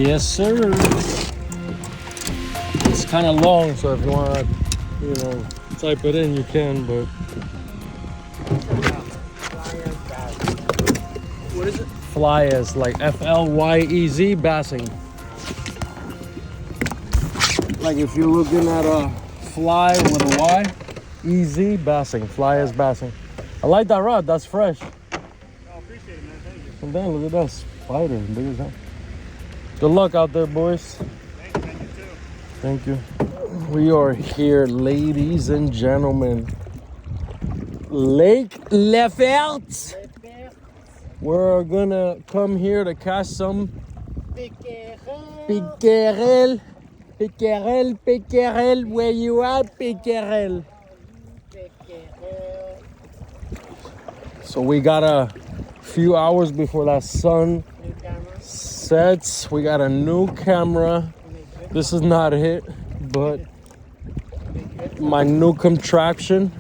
Yes, sir. It's kind of long, so if you want to, you know, type it in, you can, but... What is it? Flyez, like F-L-Y-E-Z, bassing. Like if you're looking at a fly with a Y, E-Z, bassing. Flyez, bassing. I like that rod, that's fresh. I appreciate it, man. Thank you. And then look at that spider, big as hell. Good luck out there, boys. Thank you, man. You too. Thank you. We are here, ladies and gentlemen. Lake Lefert. We're gonna come here to catch some pickerel. Pickerel, where you at, pickerel? So we got a few hours before that sun sets. We got a new camera. This is not it, but my new contraption.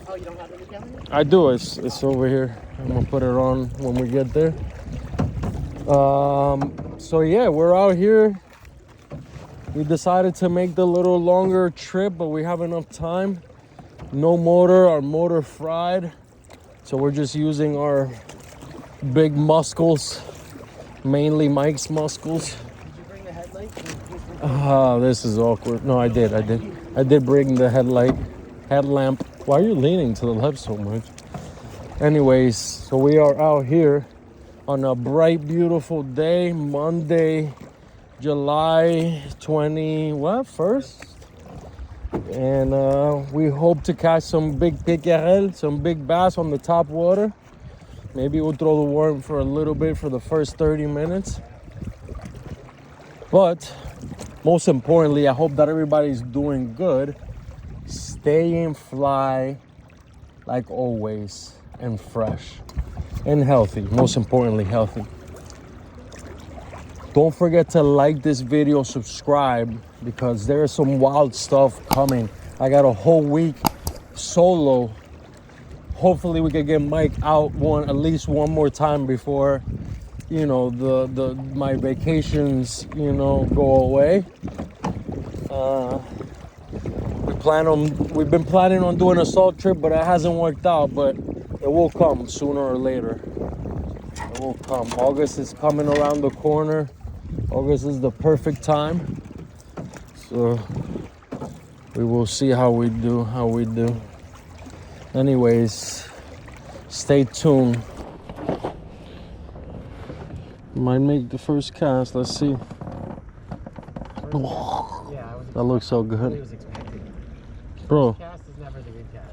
Oh, you don't have any camera? I do. It's over here. I'm gonna put it on when we get there. So yeah, we're out here. We decided to make the little longer trip, but we have enough time. No motor, our motor fried. So we're just using our big muscles, mainly Mike's muscles. Did you bring the headlight? This is awkward. No, I did bring the headlamp. Why are you leaning to the left so much? Anyways, so we are out here on a bright, beautiful day, Monday, July 21st. And we hope to catch some big pickerel, some big bass on the top water. Maybe we'll throw the worm for a little bit for the first 30 minutes. But most importantly, I hope that everybody's doing good. Staying fly like always, and fresh and healthy. Most importantly, healthy. Don't forget to like this video, subscribe, because there's some wild stuff coming. I got a whole week solo. Hopefully we can get Mike out at least one more time before, you know, my vacations, you know, go away. We've been planning on doing a salt trip, but it hasn't worked out, but it will come sooner or later. It will come. August is coming around the corner. August is the perfect time. So we will see how we do. Anyways, stay tuned. Might make the first cast. Let's see. Yeah, That looks so I good. was expecting. Bro, Cast is never the good cast.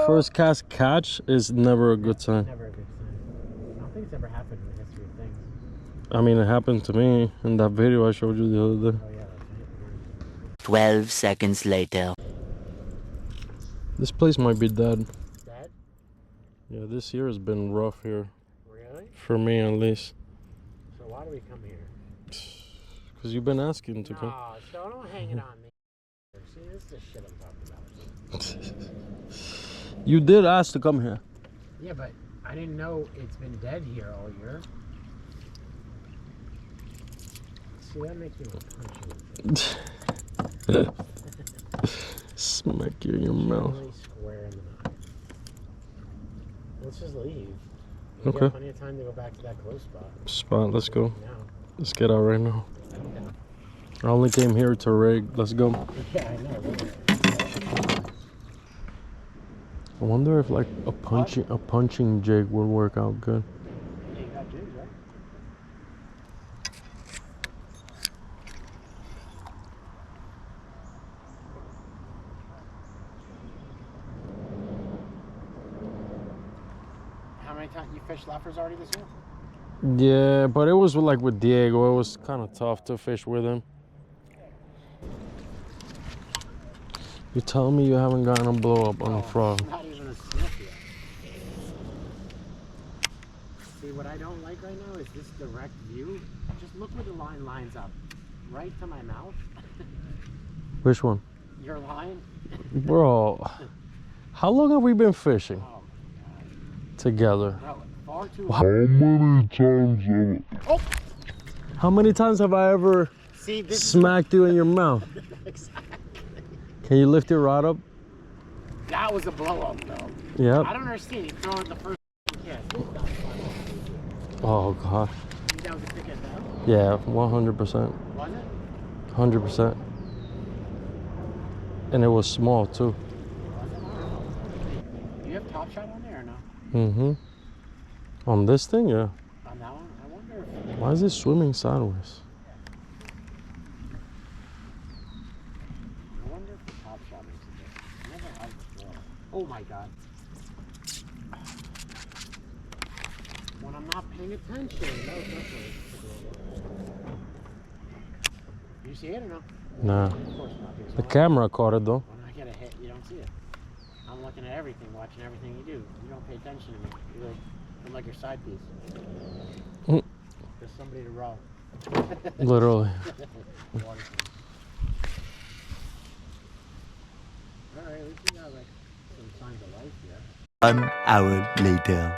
first cast catch is never a good sign. Never a good sign. I don't think it's ever happened in the history of things. I mean, it happened to me in that video I showed you the other day. Oh yeah, that's right. 12 seconds later. This place might be dead. Dead? Yeah, this year has been rough here. Really? For me, at least. So why do we come here? Because you've been asking to come. No, so don't hang it on me. See, this is the shit I'm talking about. You did ask to come here. Yeah, but I didn't know it's been dead here all year. See, that makes me want to punch you. Smack you in your mouth. Really square in the mouth. Let's just leave. We Okay. got plenty of time to go back to that close spot. Let's go. Now. Let's get out right now. Yeah. I only came here to rig. Let's go. Yeah, I know. I wonder if like a punching jig would work out good. Yeah, you got jigs, right? How many times you fished Leffers already this year? Yeah, but it was like with Diego. It was kind of tough to fish with him. You tell me you haven't gotten a blow up on a frog. Not even a sniff yet. See, what I don't like right now is this direct view. Just look where the line lines up. Right to my mouth. Which one? Your line. Bro, how long have we been fishing Oh my god. together? Bro, Far too Wow. high. How many times have I ever See, this smacked you in your mouth? exactly. Can you lift your rod up? That was a blow up though. Yep. I don't understand. You throw it the first kiss. Oh god. That was a quick hit though. Yeah, 100%. Was it? 100%. And it was small too. Do you have Top Shot on there or no? Mm-hmm. On this thing, yeah. On that one? I wonder if... Why is it swimming sideways? I wonder if the Top Shot makes a difference. I never liked the floor. Oh my god. When I'm not paying attention. That was definitely... You see it or no? Nah. Of course not. Because The camera caught it though. when I get a hit, you don't see it. I'm looking at everything, watching everything you do. You don't pay attention to me. I'm like your side piece. Mm. There's somebody to row. Literally. Alright, at least we got like some signs of life here. 1 hour later.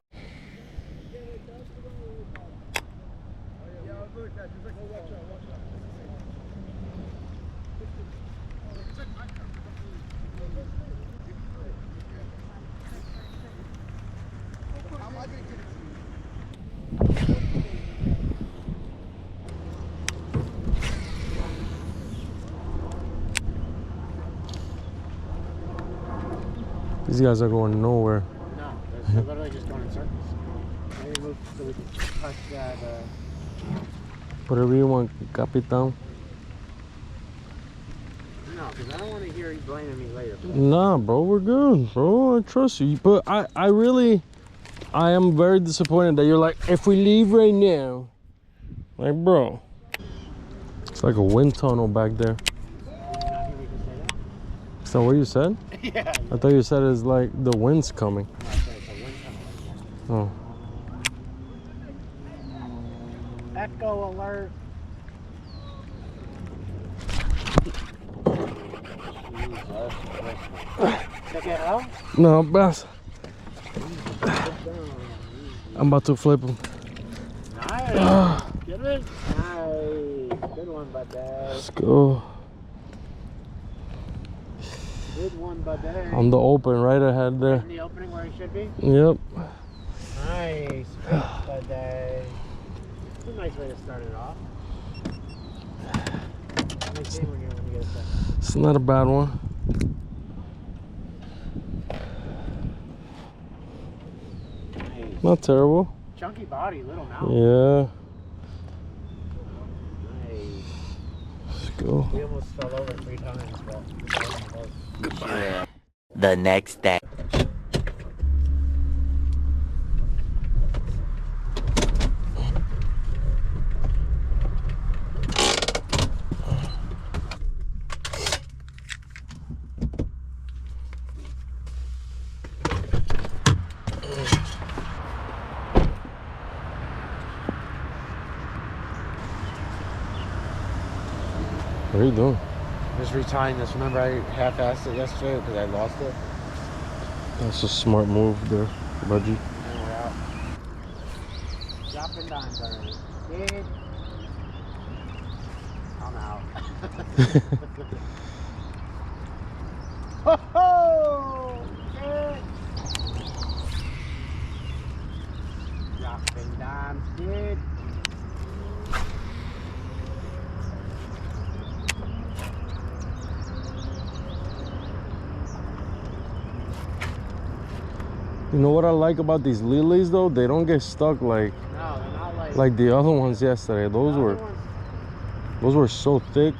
These guys are going nowhere. No, they're literally just going in circles. Maybe move so we can touch that. Whatever you want, Capitan. No, because I don't want to hear you blaming me later. Nah, bro, we're good, bro. I trust you. But I am very disappointed that you're like, if we leave right now, like, bro, it's like a wind tunnel back there. Did you not hear me just say that? Is that what you said? Yeah. I thought you said it's like the wind's coming. No, I said it's a wind tunnel. Oh. Echo alert. Check it out. No, boss. I'm about to flip him. Nice. Get it? Nice. Good one, buddy. Let's go. Good one, buddy. On the open, right ahead there. In the opening where he should be? Yep. Nice. Great, buddy. It's a nice way to start it off. Let me see when you get a second. It's not a bad one. Nice. Not terrible. Chunky body, little mouth. Yeah. Nice. Let's go. We almost fell over 3 times, but Goodbye. The next day. What are you doing? just retying this. Remember I half-assed it yesterday because I lost it? That's a smart move there, Budgie. And we're out. Dropping dimes already. Dude. I'm out. Ho ho! Shit! Dropping dimes, dude. You know what I like about these lilies though? They don't get stuck like No, they're not like the other ones yesterday. Those were so thick.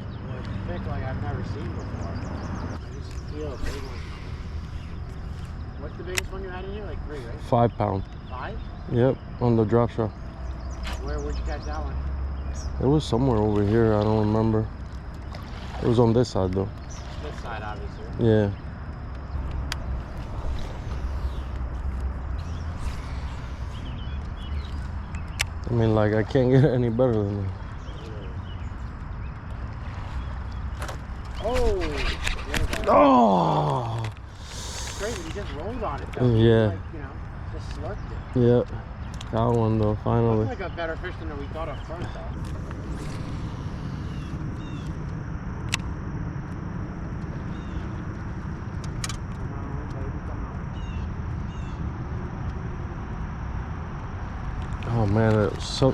thick like I've never seen before. I just feel a big one. What's the biggest one you had in here? Like 3, right? 5 pound. 5? Yep, on the drop shot. Where'd you catch that one? It was somewhere over here. I don't remember. It was on this side though. This side, obviously. Yeah. I mean, like, I can't get any better than that. Oh! There we go. Oh! It's crazy, he just rolled on it though. Yeah. Like, you know, just slurped it. Yeah. Got one though, finally. Looks like a better fish than we thought up front, though. Oh man,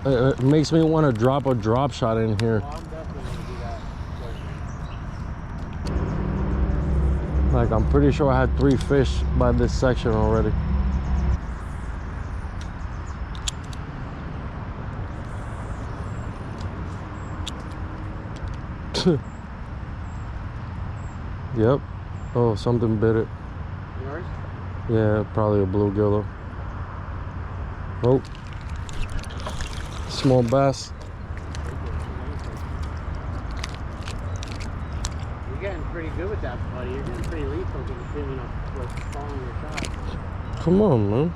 it makes me want to drop a drop shot in here. Well, I'm definitely gonna do that. Like, I'm pretty sure I had 3 fish by this section already. Yep. Oh, something bit it. Yours? Yeah, probably a bluegill. Oh, small bass. You're getting pretty good with that, buddy. You're getting pretty lethal with following your shots. Come on, man.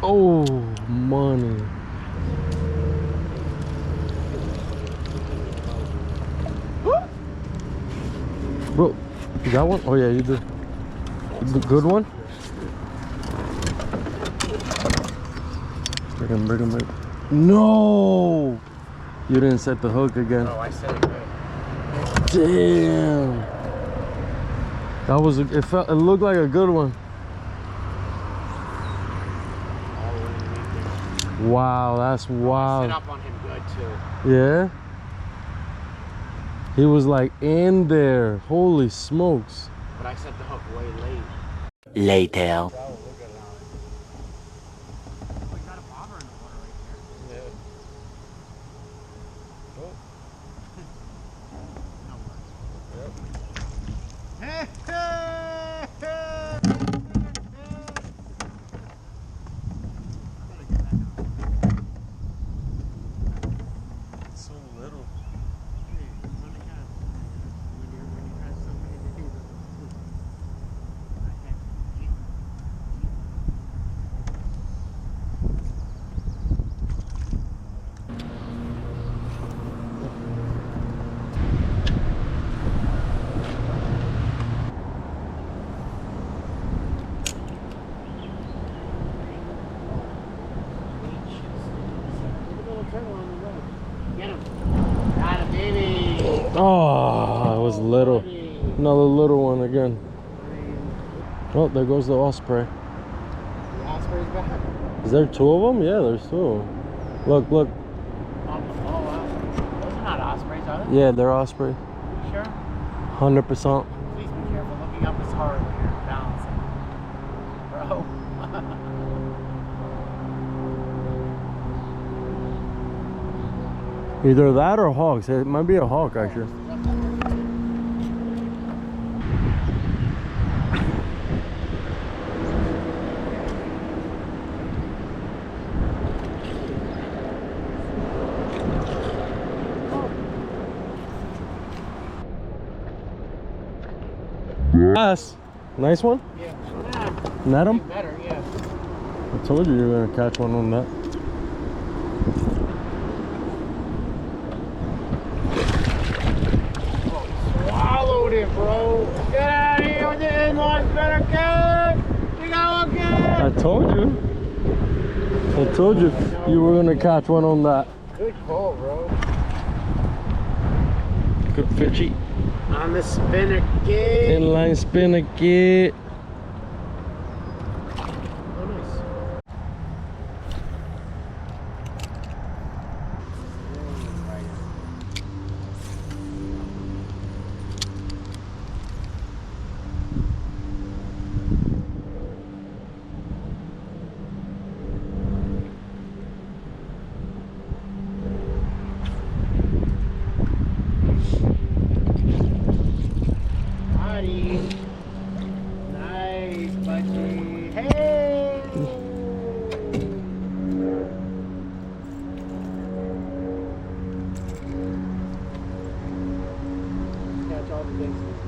Oh, money. Bro, you got one? Oh yeah, you do. The good one? Bring him, bring him, bring him. No! You didn't set the hook again. Oh, I said it good. Damn. That was, it looked like a good one. Wow, that's wild. Set up on him good too. Yeah? He was like in there. Holy smokes. But I set the hook way late. Later. Oh, look at it now. We got a bobber in the water right here. Yeah. Oh. No worries. Yep. So little. Get him. Got him, baby. Oh, it was little. Another little one again. Oh, there goes the osprey. The osprey's back. Is there 2 of them? Yeah, there's 2 of them. Look, look. Oh, wow. Those are not ospreys, are they? Yeah, they're osprey. You sure? 100%. Please be careful. Looking up is hard when you're balancing. Bro. Either that or hawks. It might be a hawk, actually. Bass. Nice one? Yeah. Net him? Better, yeah. I told you were gonna catch one on that. Swallowed it, bro. Get out of here with the inline better cat. You got one cat. I told you. I told you you were gonna catch one on that. Good call, bro. Good fishy. On the spinnaker. Inline spinnaker. Oh, nice. Nice, buddy. Hey! Catch all the big stuff.